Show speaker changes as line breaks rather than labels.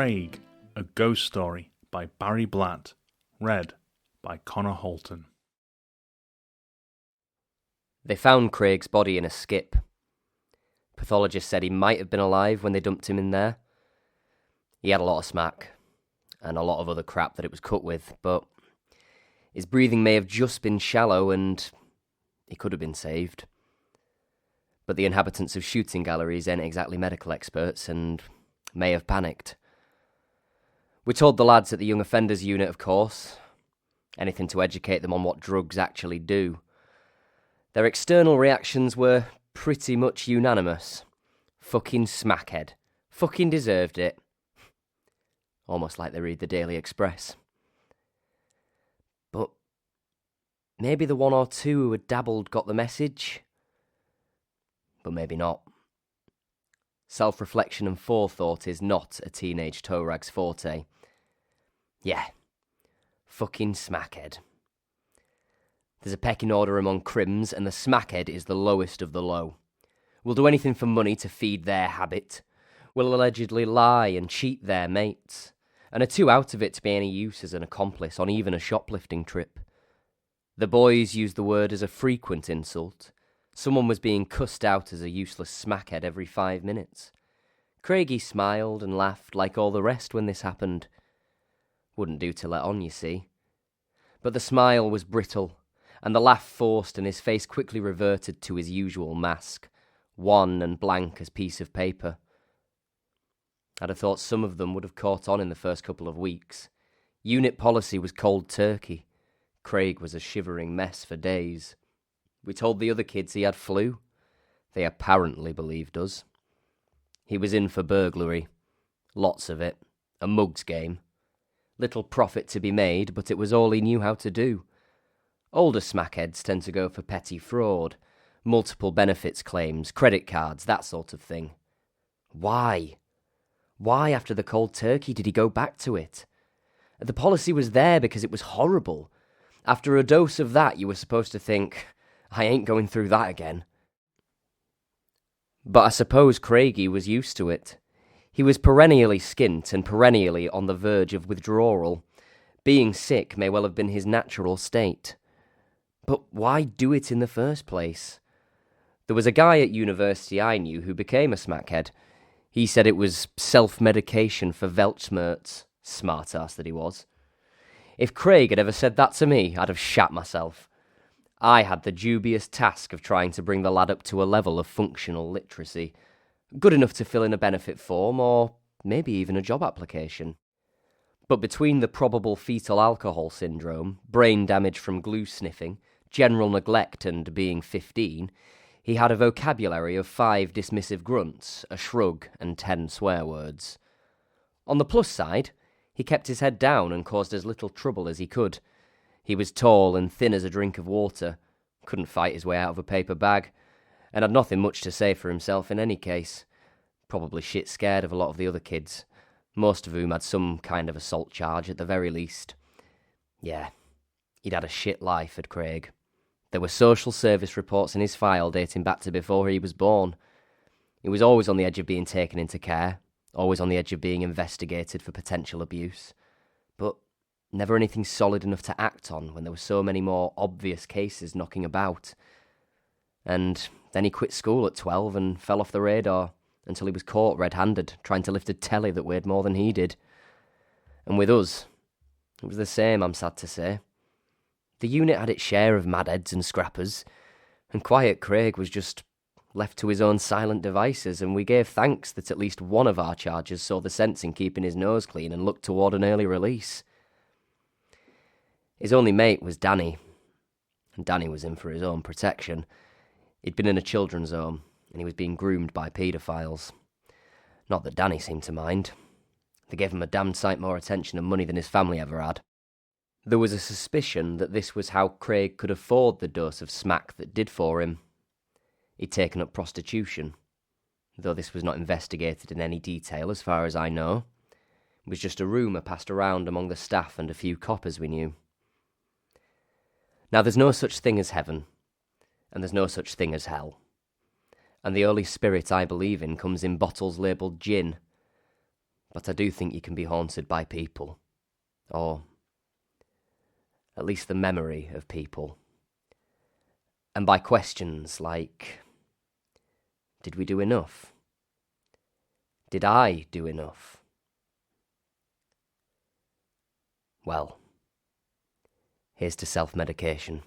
Craig, a ghost story by Barry Blatt, read by Connor Houlton.
They found Craig's body in a skip. Pathologists said he might have been alive when they dumped him in there. He had a lot of smack, and a lot of other crap that it was cut with, but his breathing may have just been shallow and he could have been saved. But the inhabitants of shooting galleries ain't exactly medical experts and may have panicked. We told the lads at the Young Offenders Unit, of course. Anything to educate them on what drugs actually do. Their external reactions were pretty much unanimous. Fucking smackhead. Fucking deserved it. Almost like they read the Daily Express. But maybe the one or two who had dabbled got the message. But maybe not. Self-reflection and forethought is not a teenage toe rag's forte. Yeah, fucking smackhead. There's a pecking order among crims, and the smackhead is the lowest of the low. Will do anything for money to feed their habit. Will allegedly lie and cheat their mates, and are too out of it to be any use as an accomplice on even a shoplifting trip. The boys used the word as a frequent insult. Someone was being cussed out as a useless smackhead every 5 minutes. Craigie smiled and laughed like all the rest when this happened. Wouldn't do to let on, you see. But the smile was brittle, and the laugh forced, and his face quickly reverted to his usual mask, wan and blank as piece of paper. I'd have thought some of them would have caught on in the first couple of weeks. Unit policy was cold turkey. Craig was a shivering mess for days. We told the other kids he had flu. They apparently believed us. He was in for burglary. Lots of it. A mug's game. Little profit to be made, but it was all he knew how to do. Older smackheads tend to go for petty fraud, multiple benefits claims, credit cards, that sort of thing. Why? Why, after the cold turkey, did he go back to it? The policy was there because it was horrible. After a dose of that, you were supposed to think, I ain't going through that again. But I suppose Craigie was used to it. He was perennially skint and perennially on the verge of withdrawal. Being sick may well have been his natural state. But why do it in the first place? There was a guy at university I knew who became a smackhead. He said it was self-medication for Weltschmerz. Smart-ass that he was. If Craig had ever said that to me, I'd have shat myself. I had the dubious task of trying to bring the lad up to a level of functional literacy, good enough to fill in a benefit form or maybe even a job application. But between the probable fetal alcohol syndrome, brain damage from glue sniffing, general neglect and being 15, he had a vocabulary of 5 dismissive grunts, a shrug and 10 swear words. On the plus side, he kept his head down and caused as little trouble as he could. He was tall and thin as a drink of water, couldn't fight his way out of a paper bag, and had nothing much to say for himself in any case. Probably shit scared of a lot of the other kids, most of whom had some kind of assault charge at the very least. Yeah, he'd had a shit life, had Craig. There were social service reports in his file dating back to before he was born. He was always on the edge of being taken into care, always on the edge of being investigated for potential abuse, but never anything solid enough to act on when there were so many more obvious cases knocking about. And then he quit school at 12 and fell off the radar until he was caught red-handed trying to lift a telly that weighed more than he did. And with us, it was the same, I'm sad to say. The unit had its share of madheads and scrappers, and quiet Craig was just left to his own silent devices, and we gave thanks that at least one of our charges saw the sense in keeping his nose clean and looked toward an early release. His only mate was Danny, and Danny was in for his own protection. He'd been in a children's home, and he was being groomed by paedophiles. Not that Danny seemed to mind. They gave him a damned sight more attention and money than his family ever had. There was a suspicion that this was how Craig could afford the dose of smack that did for him. He'd taken up prostitution, though this was not investigated in any detail as far as I know. It was just a rumour passed around among the staff and a few coppers we knew. Now, there's no such thing as heaven, and there's no such thing as hell. And the Holy Spirit I believe in comes in bottles labelled gin. But I do think you can be haunted by people. Or at least the memory of people. And by questions like, did we do enough? Did I do enough? Well, here's to self-medication.